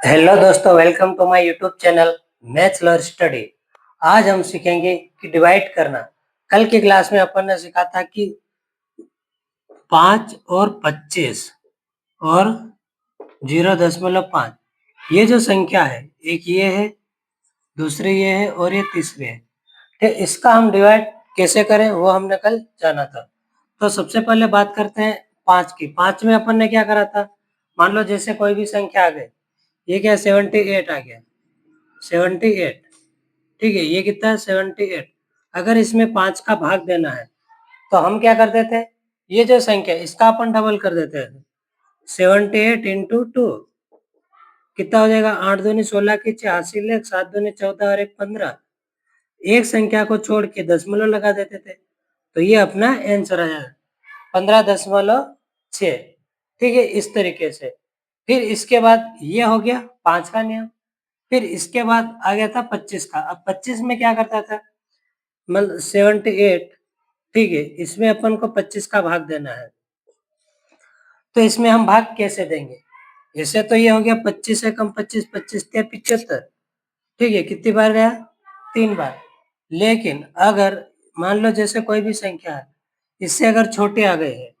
Hello दोस्तों, welcome to my YouTube channel maths learn study. आज हम सीखेंगे कि डिवाइड करना। कल की क्लास में अपन ने सीखा था कि 5 और 25 और 0.5 ये जो संख्या है, एक ये है, दूसरी ये है और ये तीसरी है। ठीक, इसका हम डिवाइड कैसे करें वो हमने कल जाना था। तो सबसे पहले बात करते हैं 5 की। 5 में अपन ने क्या करा था, मान लो जैसे कोई भी संख्या आ गई, ये क्या 78 आ गया, 78। ठीक है, ये कितना है 78। अगर इसमें 5 का भाग देना है तो हम क्या कर देते हैं, ये जो संख्या है इसका अपन डबल कर देते हैं। 78 इंटू 2 कितना हो जाएगा, 8 दूनी 16 की 86, 7 दूनी 14 और 1 15। एक संख्या को छोड़ के दशमलव लगा देते थे तो ये अपना आंसर आ जाएगा 15.6। ठीक है, इस तरीके से। फिर इसके बाद ये हो गया 5 का नियम। फिर इसके बाद आ गया था 25 का। अब 25 में क्या करता था, मतलब 78। ठीक है, इसमें अपन को 25 का भाग देना है। तो इसमें हम भाग कैसे देंगे, ऐसे तो ये हो गया 25 से कम 25, 25 के 75। ठीक है, कितनी बार गया, 3 बार। लेकिन अगर मान लो जैसे कोई भी संख्या है, इससे अगर छोटे आ गए हैं,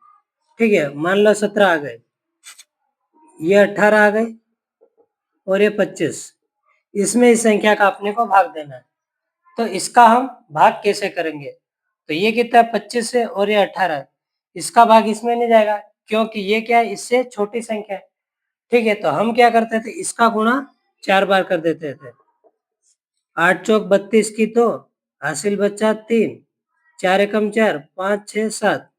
ठीक है, मान लो 17 आ गए, ये 18 आ गए और ये 25, इसमें इस संख्या का अपने को भाग देना है। तो इसका हम भाग कैसे करेंगे, तो ये कितना है 25 है और ये 18 है, इसका भाग इसमें नहीं जाएगा क्योंकि ये क्या है, इससे छोटी संख्या है। ठीक है, तो हम क्या करते थे, इसका गुणा 4 बार कर देते थे। 8 चौक 32 की 2, हासिल बच्चा 3, 4 एकम 4, 5 6 7।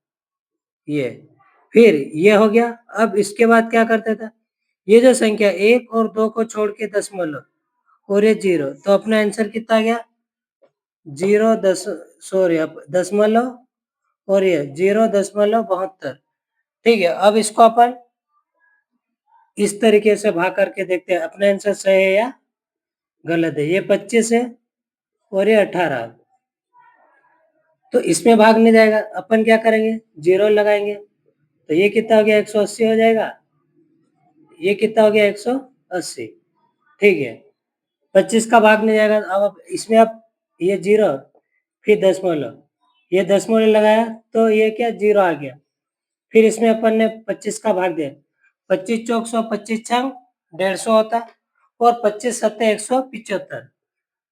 ये फिर ये हो गया। अब इसके बाद क्या करते थे, ये जो संख्या 1 और 2 को छोड़ के दशमलव और ये 0, तो अपना आंसर कितना आ गया, 0 और ये 0.72। ठीक है, अब इसको अपन इस तरीके से भाग करके देखते हैं अपना आंसर सही है या गलत है। ये 25 है और ये 18, तो इसमें भाग नहीं जाएगा। अपन क्या करेंगे, 0 लगाएंगे तो ये कितना हो गया 180 हो जाएगा, ये कितना हो गया 180। ठीक है, 25 का भाग नहीं जाएगा। अब इसमें आप ये 0 फिर दशमलव, ये दशमलव लगाया तो ये क्या 0 आ गया। फिर इसमें अपन ने 25 का भाग दिया, 25 चौक 100, 25 छंग 150 होता है और 25 सत्ते 175।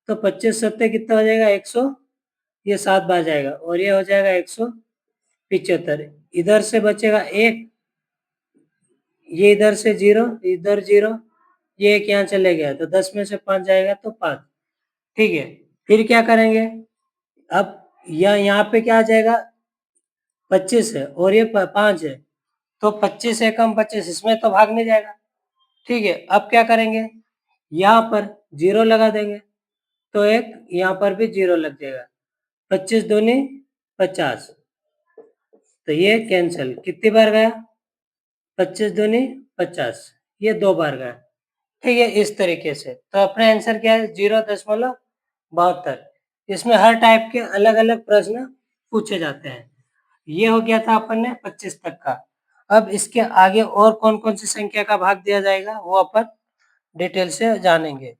तो 25 सत्ते कितना हो जाएगा 100, ये 7 बार जाएगा और ये हो जाएगा 175। इधर से बचेगा 1, ये इधर से 0, इधर 0, ये एक यहाँ चले गया तो 10 में से 5 जाएगा तो 5। ठीक है, फिर क्या करेंगे, अब यहाँ पे क्या आ जाएगा, 25 है और ये 5 है, तो 25 एकम 25, इसमें तो भाग नहीं जाएगा। ठीक है, अब क्या करेंगे, यहाँ पर 0 लगा देंगे तो एक यहाँ पर भी 0 लग जाएगा। 25 दूनी 50, तो ये कैंसिल, कितनी बार गया 25 दूनी 50, ये 2 बार गया। ठीक है, इस तरीके से। तो अपना आंसर क्या है 0.72। इसमें हर टाइप के अलग अलग प्रश्न पूछे जाते हैं। ये हो गया था अपन ने 25 तक का। अब इसके आगे और कौन कौन सी संख्या का भाग दिया जाएगा वो अपन डिटेल से जानेंगे।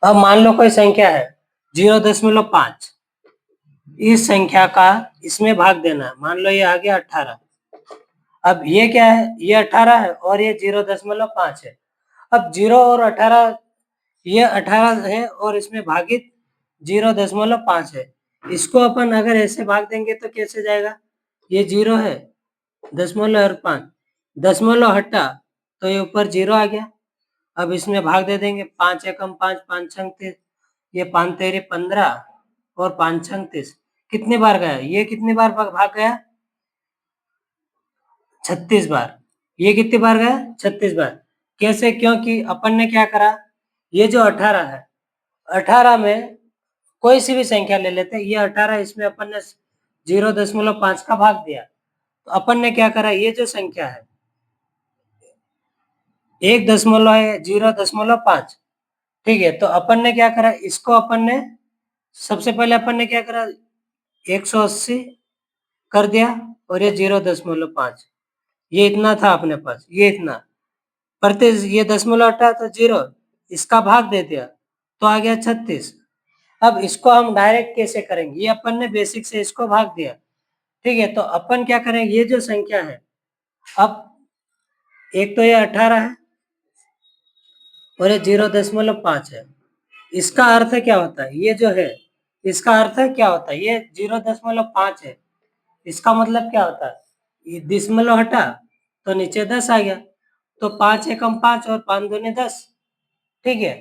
अब मान लो कोई संख्या है 0.5, इस संख्या का इसमें भाग देना है। मान लो ये आ गया 18। अब ये क्या है, ये 18 है और ये 0.5 है। अब 0 और 18, ये 18 है और इसमें भागित 0.5 है। इसको अपन अगर ऐसे भाग देंगे तो कैसे जाएगा, ये 0 है, दशमलव और 5, दशमलव हटा तो ये ऊपर 0 आ गया। अब इसमें भाग दे देंगे, 5 एकम 5, 5 छंग 30, ये 5 तेरी 15 और 5 छंग 30। कितनी बार गया, ये कितनी बार भाग गया 36 बार। ये कितनी बार गया 36 बार। कैसे, क्योंकि अपन ने क्या करा, ये जो 18 है, 18 में कोई सी भी संख्या ले लेते हैं, ये 18, इसमें अपन ने 0.5 का भाग दिया तो अपन ने क्या करा, ये जो संख्या है 1 दशमलव है 0.5। ठीक है, तो अपन ने क्या करा, इसको अपन ने सबसे पहले अपन ने क्या करा, 180 कर दिया और ये 0.5, ये इतना था अपने पास, ये इतना प्रति, ये दशमलव हटा तो 0, इसका भाग दे दिया तो आ गया 36। अब इसको हम डायरेक्ट कैसे करेंगे, ये अपन ने बेसिक से इसको भाग दिया, ठीक है। तो अपन क्या करेंगे, ये जो संख्या है, अब एक तो ये 18 है और ये 0.5 है, इसका अर्थ क्या होता है, ये जो है इसका अर्थ क्या होता है, ये 0.5 है, इसका मतलब क्या होता है, ये दशमलव हटा तो नीचे 10 आ गया, तो 5 एकम 5 और 5 दूनी 10, ठीक है।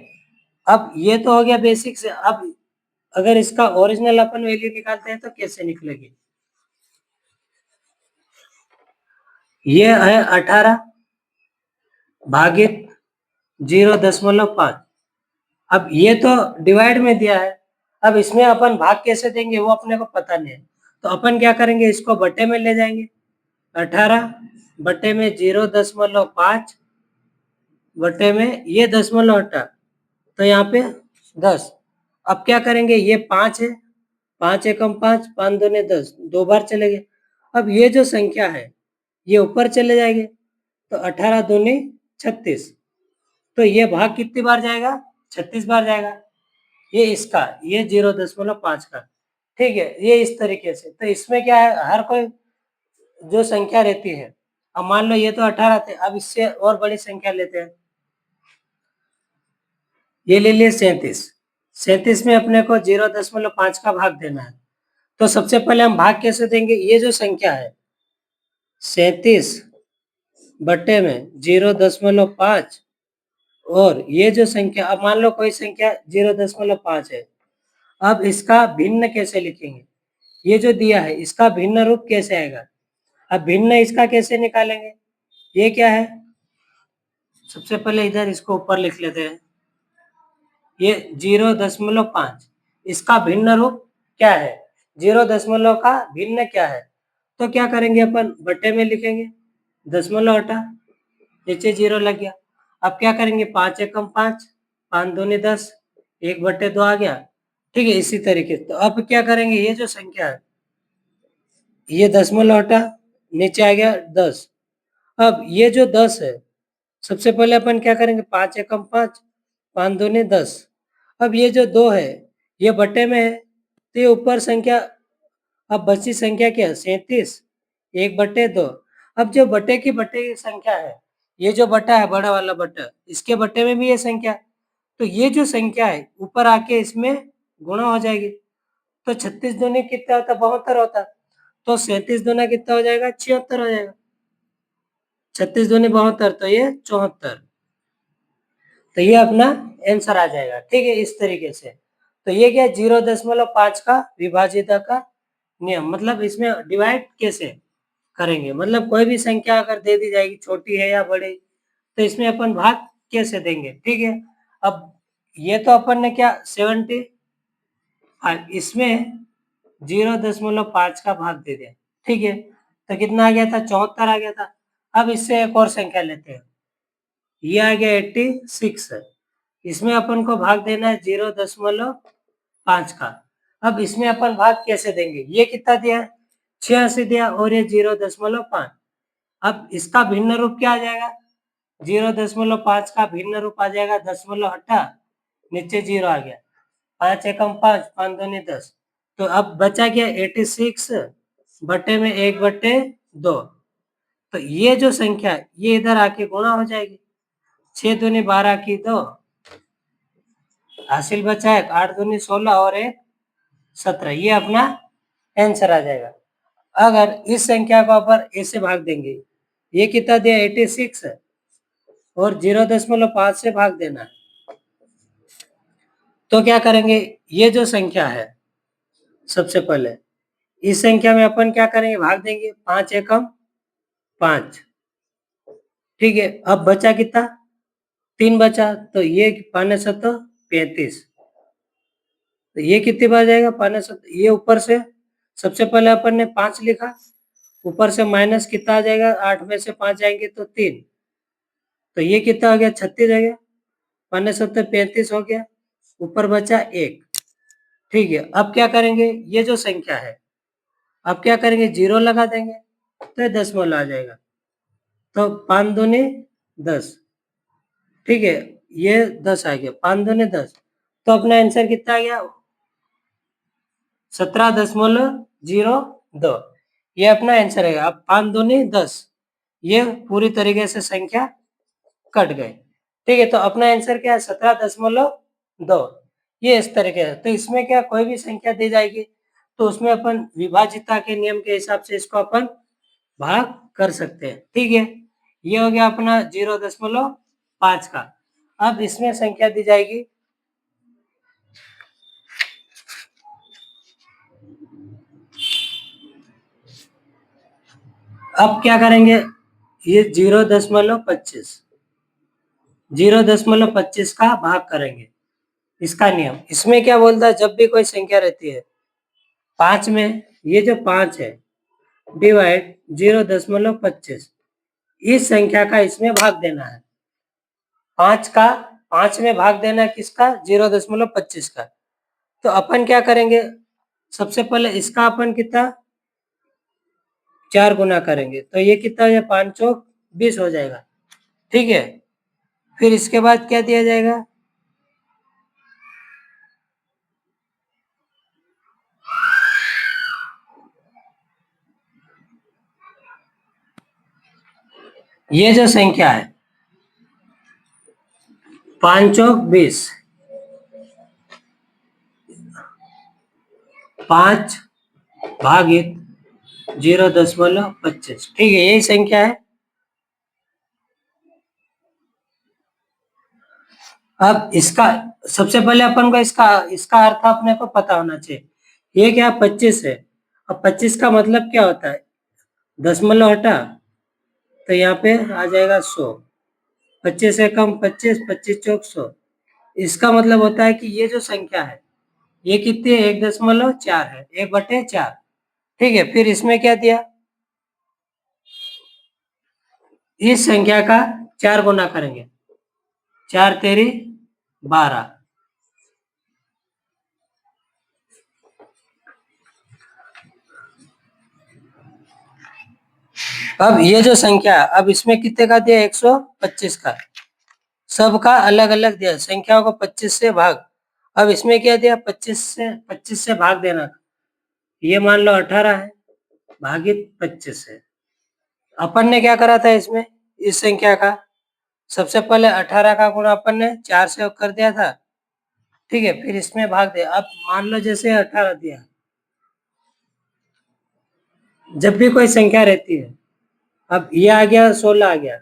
अब ये तो हो गया बेसिक से। अब अगर इसका ओरिजिनल अपन वैल्यू निकालते हैं तो कैसे निकलेगी, ये है 18 भागित 0.5। अब ये तो डिवाइड में दिया है, अब इसमें अपन भाग कैसे देंगे वो अपने को पता नहीं है, तो अपन क्या करेंगे, इसको बटे में ले जाएंगे, 18 बटे में 0.5 बटे में ये दशमलव हटा तो यहाँ पे 10। अब क्या करेंगे, ये 5 है, 5 एकम 5, 5 दूनी 10, 2 बार चले गए। अब ये जो संख्या है ये ऊपर चले जाएंगे, तो 18 दूनी 36, तो ये भाग कितनी बार जाएगा, 36 बार जाएगा, ये इसका, ये 0.5 का, ठीक है। ये इस तरीके से, तो इसमें क्या है, हर कोई जो संख्या रहती है, अब मान लो ये तो 18 थे, अब इससे और बड़ी संख्या लेते हैं, ये ले लिए 37, 37 में अपने को 0.5 का भाग देना है, तो सबसे पहले हम भाग कैसे देंगे, ये जो संख्या है 37 बटे में 0.5 और ये जो संख्या, अब मान लो कोई संख्या 0.5 है, अब इसका भिन्न कैसे लिखेंगे, ये जो दिया है इसका भिन्न रूप कैसे आएगा, अब भिन्न इसका कैसे निकालेंगे, ये क्या है, सबसे पहले इधर इसको ऊपर लिख लेते हैं, ये 0.5, इसका भिन्न रूप क्या है, 0 का भिन्न क्या है, तो क्या करेंगे अपन बटे में लिखेंगे, दशमलव हटा नीचे 0 लग गया, अब क्या करेंगे, 5 एकम 5, 5 दूनी 10, 1/2 आ गया, ठीक है। इसी तरीके तो अब क्या करेंगे, ये जो संख्या है ये दशमलव हटा नीचे आ गया 10, अब ये जो 10 है, सबसे पहले अपन क्या करेंगे, 5 एकम 5, 5 दूनी 10, अब ये जो 2 है ये बटे में है, तो ये ऊपर संख्या, अब बची संख्या क्या है, 37, 1/2। अब जो बटे की संख्या है, ये जो बटा है बड़ा वाला बटा, इसके बटे में भी ये संख्या, तो ये जो संख्या है ऊपर आके इसमें गुणा हो जाएगी, तो 36 दूनी कितना होता, 72 होता, तो 37 दूना कितना हो जाएगा, 76 हो जाएगा, 36 दूनी 72, तो ये 74, तो ये अपना आंसर आ जाएगा, ठीक है। इस तरीके से, तो ये क्या 0.5 का विभाजिता का नियम, मतलब इसमें डिवाइड कैसे करेंगे, मतलब कोई भी संख्या अगर दे दी जाएगी छोटी है या बड़ी, तो इसमें अपन भाग कैसे देंगे, ठीक है। अब ये तो अपन ने क्या 70, इसमें 0.5 का भाग दे दिया, ठीक है, तो कितना आ गया था, 74 आ गया था। अब इससे एक और संख्या लेते हैं, ये आ गया 86 है, इसमें अपन को भाग देना है 0.5 का। अब इसमें अपन भाग कैसे देंगे, ये कितना दिया है, 86 दिया और ये 0.5, अब इसका भिन्न रूप क्या आ जाएगा, 0.5 का भिन्न रूप आ जाएगा, दशमलव हटा नीचे 0 आ गया, 5 एकम 5, 5 दूनी 10, तो अब बचा गया 86 बटे में 1/2, तो ये जो संख्या है ये इधर आके गुणा हो जाएगी, 6 दूनी 12 की 2, हासिल बचा है 8 दूनी 16 और 1 17, ये अपना आंसर आ जाएगा। अगर इस संख्या को अपन ऐसे भाग देंगे, ये कितना दिया 86 है और 0.5 से भाग देना है, तो क्या करेंगे, ये जो संख्या है सबसे पहले इस संख्या में अपन क्या करेंगे, भाग देंगे, 5 एकम 5, ठीक है। अब बचा कितना, 3 बचा, तो ये 5 7 35, तो ये कितनी बार जाएगा, 5 7, ये ऊपर से सबसे पहले अपन ने 5 लिखा, ऊपर से माइनस कितना आ जाएगा, 8 में से 5 जाएंगे तो 3, तो ये कितना हो गया, 36 हो गया, 5 7 35 हो गया, ऊपर बचा 1, ठीक है। अब क्या करेंगे, ये जो संख्या है अब क्या करेंगे, 0 लगा देंगे तो ये दशमलव आ जाएगा। तो 5 दूनी 10, ठीक है, ये 10 आ गया, 5 दूनी 10, तो अपना आंसर कितना आ गया, 17.02। ये अपना आंसर है। अब 5 दूनी 10, ये पूरी तरीके से संख्या कट गए। ठीक है, तो अपना आंसर क्या है, 17.2। ये इस तरीके से, तो इसमें क्या कोई भी संख्या दी जाएगी तो उसमें अपन विभाजिता के नियम के हिसाब से इसको अपन भाग कर सकते हैं। ठीक है, ये हो गया अपना 0.5 का। अब इसमें संख्या दी जाएगी, अब क्या करेंगे, ये 0.25, 0.25 का भाग करेंगे। इसका नियम, इसमें क्या बोलता है, जब भी कोई संख्या रहती है 5 में, ये जो 5 है डिवाइड 0.25, इस संख्या का इसमें भाग देना है। 5 का 5 में भाग देना है किसका, 0.25 का। तो अपन क्या करेंगे, सबसे पहले इसका अपन कितना 4 गुना करेंगे, तो ये कितना हो जाएगा, 5 चौक 20 हो जाएगा। ठीक है, फिर इसके बाद क्या दिया जाएगा, ये जो संख्या है 5 चौक 20, 5 भागित 0.25, ठीक है, यही संख्या है। अब इसका सबसे पहले अपन को इसका इसका अर्थ अपने को पता होना चाहिए। ये क्या 25 है, अब 25 का मतलब क्या होता है, दशमलव हटा तो यहाँ पे आ जाएगा 100, 25 से कम 25, 25 चौक 100। इसका मतलब होता है कि ये जो संख्या है ये कितनी है, 1.4 है, 1/4। ठीक है, फिर इसमें क्या दिया, इस संख्या का 4 गुना करेंगे, 4 तेरी 12। अब ये जो संख्या है, अब इसमें कितने का दिया, 125 का, सबका अलग अलग दिया, संख्याओं को 25 से भाग। अब इसमें क्या दिया, 25 से भाग देना, ये मान लो 18 है, भागित 25 है। अपन ने क्या करा था इसमें, इस संख्या का सबसे पहले 18 का गुणा अपन ने 4 से कर दिया था। ठीक है, फिर इसमें भाग दिया। अब मान लो जैसे 18 दिया, जब भी कोई संख्या रहती है, अब ये आ गया 16 आ गया,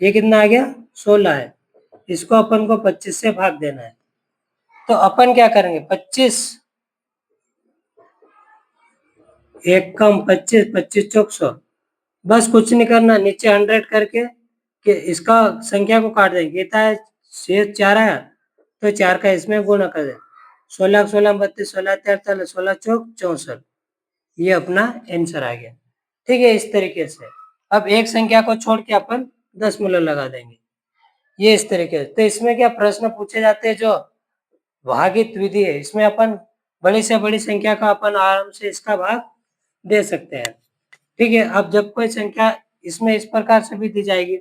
ये कितना आ गया 16 है, इसको अपन को 25 से भाग देना है। तो अपन क्या करेंगे, 25 एक कम 25, 25 चौक 100, बस कुछ नहीं करना, नीचे 100 करके कि इसका संख्या को काट देंगे, कितना है, शेष 4 है तो 4 का इसमें गुणा कर दे, 16 16 32, 16 43, 16 चौक 64, ये अपना आंसर आ गया। ठीक है, इस तरीके से अब एक संख्या को छोड़ के अपन दशमलव लगा देंगे, ये इस तरीके से। तो इसमें क्या प्रश्न पूछे जाते हैं, जो भागित विधि है, इसमें अपन बड़ी से बड़ी संख्या का अपन आराम से इसका भाग दे सकते हैं। ठीक है, अब जब कोई संख्या इसमें इस प्रकार से भी दी जाएगी,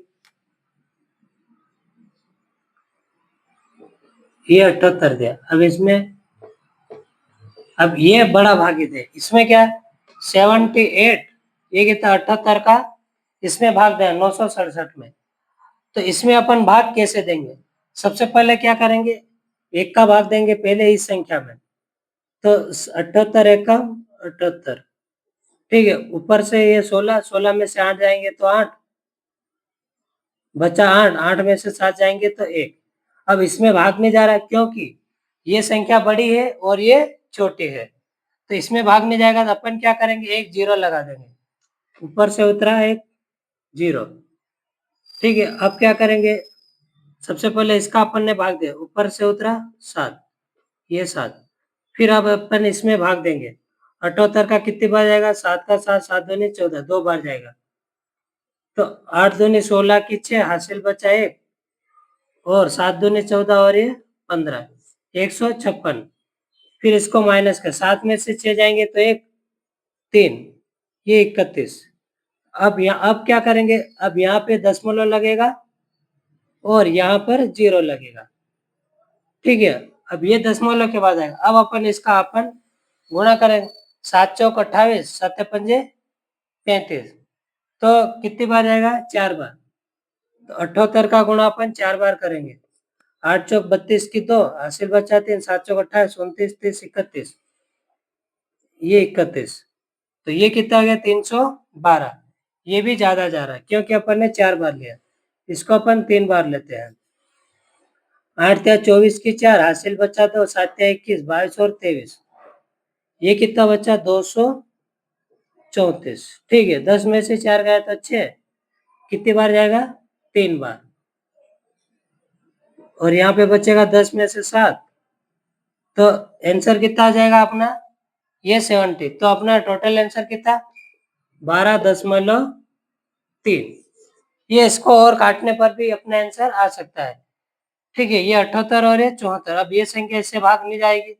ये 78 दिया, अब इसमें अब ये बड़ा भागित है, इसमें क्या 78, ये कितना 78 का इसमें भाग दें 967 में। तो इसमें अपन भाग कैसे देंगे, सबसे पहले क्या करेंगे, एक का भाग देंगे पहले इस संख्या में, तो 78 एक का 78, ठीक है, ऊपर से ये 16, 16 में से 8 जाएंगे तो 8 बचा, 8 8 में से 7 जाएंगे तो 1। अब इसमें भाग नहीं जा रहा है क्योंकि ये संख्या बड़ी है और ये छोटी है, तो इसमें भाग नहीं जाएगा, तो अपन क्या करेंगे, एक 0 लगा देंगे, ऊपर से उतरा एक 0। ठीक है, अब क्या करेंगे, सबसे पहले इसका अपन ने भाग दिया, ऊपर से उतरा 7, ये 7, फिर अब अपन इसमें भाग देंगे, 78 का कितनी बार जाएगा, 7 का 7, 7 दूनी 14, 2 बार जाएगा, तो 8 दूनी 16 की 6, हासिल बचा 1, और 7 दूनी 14 और ये 15, 156। फिर इसको माइनस कर, 7 में से 6 जाएंगे तो 1, 3, ये 31। अब क्या करेंगे, अब यहाँ पे दशमलव लगेगा और यहाँ पर 0 लगेगा, ठीक है। अब ये दशमलव के बाद आएगा। अब अपन गुणा करेंगे, 7 चौक 28, 7 पंजे 35, तो कितनी बार जाएगा, 4 बार। तो 78 का गुणा अपन 4 बार करेंगे। 8 चौक 32 की 2, हासिल बचा 3, 7 चौक 28, 29, 30, 31, ये 31। तो ये कितना आ गया, 312। ये भी ज्यादा जा रहा है क्योंकि अपन ने 4 बार लिया, इसको अपन 3 बार लेते हैं। 8 या 24 की 4, हासिल बचा तो 7 या 21, 22 और 23, ये कितना बचा, 234। ठीक है, 10 में से 4 गया तो 6, कितनी बार जाएगा, 3 बार। और यहाँ पे बचेगा 10 में से 7, तो आंसर कितना आ जाएगा अपना, ये 70। तो अपना टोटल आंसर कितना, 12.3। ये इसको और काटने पर भी अपना आंसर आ सकता है, ठीक है। ये 78 और ये 74। अब ये संख्या इससे भाग नहीं जाएगी,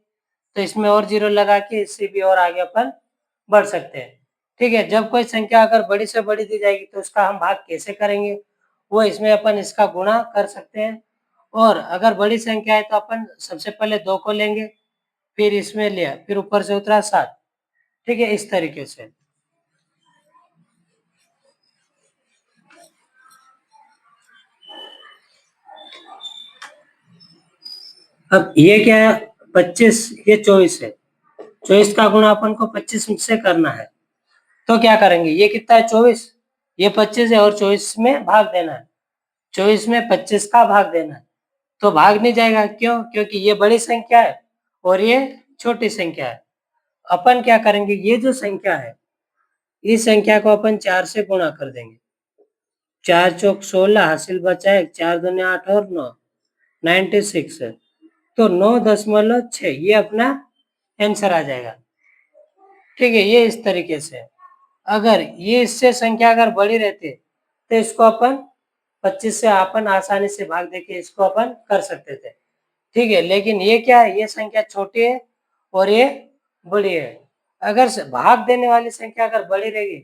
तो इसमें और 0 लगा के इससे भी और आगे अपन बढ़ सकते हैं, ठीक है। जब कोई संख्या अगर बड़ी से बड़ी दी जाएगी तो उसका हम भाग कैसे करेंगे, वो इसमें अपन इसका गुणा कर सकते हैं। और अगर बड़ी संख्या है तो अपन सबसे पहले 2 को लेंगे, फिर इसमें लिया, फिर ऊपर से उतरा 7, ठीक है, इस तरीके से। अब ये क्या है, 25, ये 24 है, 24 का गुणा अपन को 25 से करना है। तो क्या करेंगे, ये कितना है, 24, ये 25 है और 24 में भाग देना है, 24 में 25 का भाग देना है। तो भाग नहीं जाएगा, क्यों, क्योंकि ये बड़ी संख्या है और ये छोटी संख्या है। अपन क्या करेंगे, ये जो संख्या है इस संख्या को अपन 4 से गुणा कर देंगे। 4 चौक 16, हासिल बचा है 4 दूनी 8 और 9, 96 है। तो 9.6 ये अपना आंसर आ जाएगा, ठीक है। ये इस तरीके से, अगर ये इससे संख्या अगर बड़ी रहती तो इसको अपन 25 से अपन आसानी से भाग देके इसको अपन कर सकते थे, ठीक है। लेकिन ये क्या है, ये संख्या छोटी है और ये बड़ी है। अगर भाग देने वाली संख्या अगर बड़ी रहेगी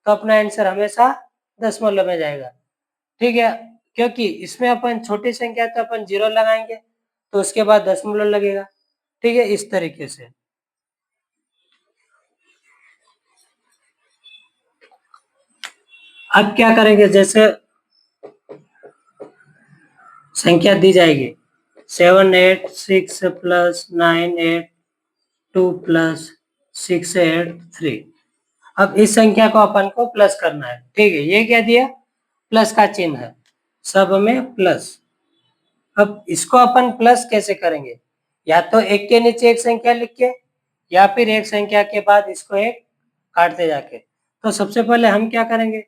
तो अपना आंसर हमेशा दशमलव में जाएगा, ठीक है। क्योंकि इसमें अपन छोटी संख्या तो अपन 0 लगाएंगे तो उसके बाद दशमलव लगेगा, ठीक है, इस तरीके से। अब क्या करेंगे, जैसे संख्या दी जाएगी 786 प्लस 982 प्लस 683। अब इस संख्या को अपन को प्लस करना है, ठीक है। ये क्या दिया, प्लस का चिन्ह है, सब में प्लस। अब इसको अपन प्लस कैसे करेंगे, या तो एक के नीचे एक संख्या लिख के, या फिर एक संख्या के बाद इसको एक काटते जाके। तो सबसे पहले हम क्या करेंगे,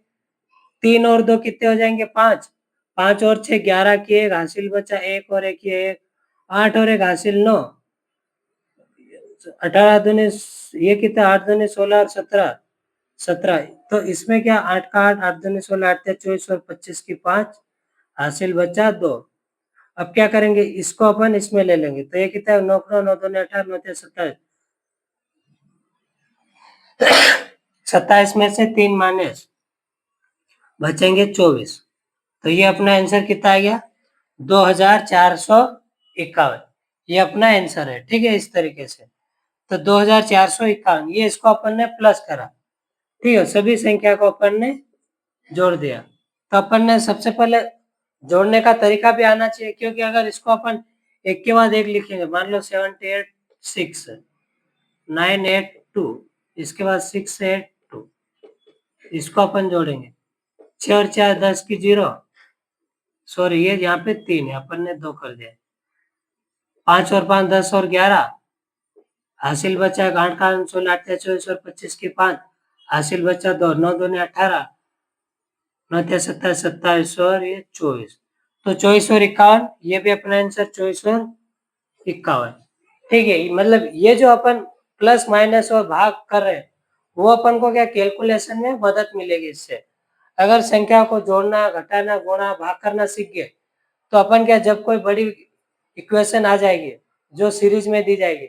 3 और 2 कितने हो जाएंगे, 5, 5 और 6 11 की एक, हासिल बचा 1 और 1 ये 1, 8 और 1 हासिल 9, 18 दूनी ये कितना, 8 दूनी 16 और 17, 17। तो इसमें क्या, 8 का 8, 8 दूनी 16, 8 24 और 25 की 5, हासिल बचा 2। अब क्या करेंगे, इसको अपन इसमें ले लेंगे, तो ये कितना है, 9 9 दूनी 18, 9 27, 27 में से 3 माइनस बचेंगे 24। तो ये अपना आंसर कितना आ गया, 2451। ये अपना आंसर है, ठीक है, इस तरीके से। तो 2451, ये इसको अपन ने प्लस करा, ठीक है, सभी संख्या को अपन ने जोड़ दिया। तो अपन ने सबसे पहले जोड़ने का तरीका भी आना चाहिए, क्योंकि अगर इसको अपन एक के बाद एक लिखेंगे, मान लो 786 982, इसके बाद 682, इसको अपन जोड़ेंगे, 6 और 4 10 की 0, सॉरी ये यहाँ पे 3 है, अपन ने 2 कर दिया, 5 और 5 10 और 11, हासिल बचा 8 का 16, 8 24 और 25 की 5, हासिल बचा 2, 9 दूनी 18, 9 27 27 और ये 24। तो 24 और 51, ये भी अपना आंसर 24 और 51, ठीक है। मतलब ये जो अपन प्लस माइनस और भाग कर रहे हैं, वो अपन को क्या कैलकुलेशन में मदद मिलेगी इससे। अगर संख्या को जोड़ना, घटाना, गुणा, भाग करना सीख गए तो अपन क्या, जब कोई बड़ी इक्वेशन आ जाएगी जो सीरीज में दी जाएगी,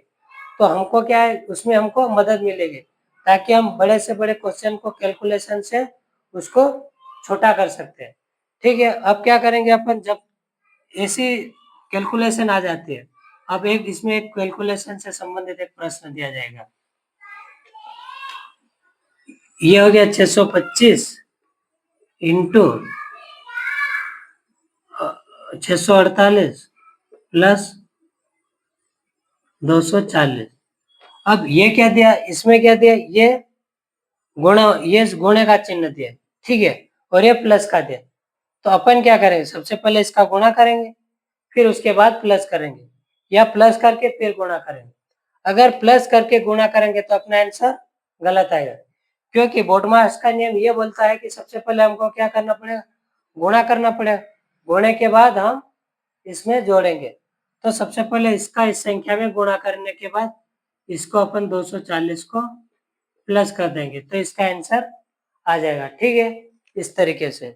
तो हमको क्या है, उसमें हमको मदद मिलेगी। ताकि हम बड़े से बड़े क्वेश्चन को कैलकुलेशन से उसको छोटा कर सकते हैं। ठीक है, अब क्या करेंगे अपन, जब ऐसी कैलकुलेशन आ जाती है, अब एक इसमें एक कैलकुलेशन से संबंधित एक प्रश्न दिया जाएगा। ये हो गया 625 इंटू 648 प्लस 240। अब ये क्या दिया, इसमें क्या दिया, ये गुणा, ये गुणे का चिन्ह दिया, ठीक है, और ये प्लस का दिया। तो अपन क्या करेंगे, सबसे पहले इसका गुणा करेंगे, फिर उसके बाद प्लस करेंगे, या प्लस करके फिर गुणा करेंगे। अगर प्लस करके गुणा करेंगे तो अपना आंसर गलत आएगा, क्योंकि बोडमास का नियम ये बोलता है कि सबसे पहले हमको क्या करना पड़ेगा, गुणा करना पड़ेगा, गुणे के बाद हम इसमें जोड़ेंगे। तो सबसे पहले इसका इस संख्या में गुणा करने के बाद इसको अपन 240 को प्लस कर देंगे, तो इसका आंसर आ जाएगा। ठीक है, इस तरीके से।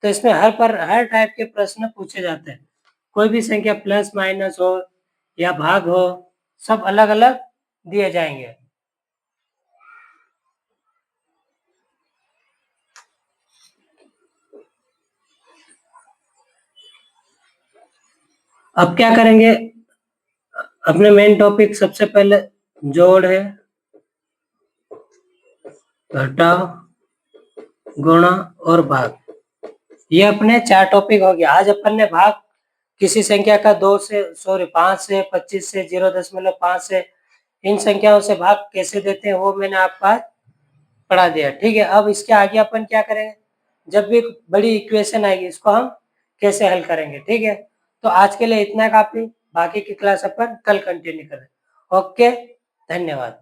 तो इसमें हर टाइप के प्रश्न पूछे जाते हैं, कोई भी संख्या प्लस माइनस हो या भाग हो, सब अलग अलग दिए जाएंगे। अब क्या करेंगे, अपने मेन टॉपिक सबसे पहले जोड़ है, घटाव, गुणा और भाग, ये अपने 4 टॉपिक हो गया। आज अपन ने भाग किसी संख्या का 5 से, 25 से, 0.5 से, इन संख्याओं से भाग कैसे देते हैं वो मैंने आपको आज पढ़ा दिया। ठीक है, अब इसके आगे अपन क्या करेंगे, जब भी बड़ी इक्वेशन आएगी इसको हम कैसे हल करेंगे। ठीक है, तो आज के लिए इतना काफी, बाकी की क्लास अपन कल कंटिन्यू करें। ओके, धन्यवाद।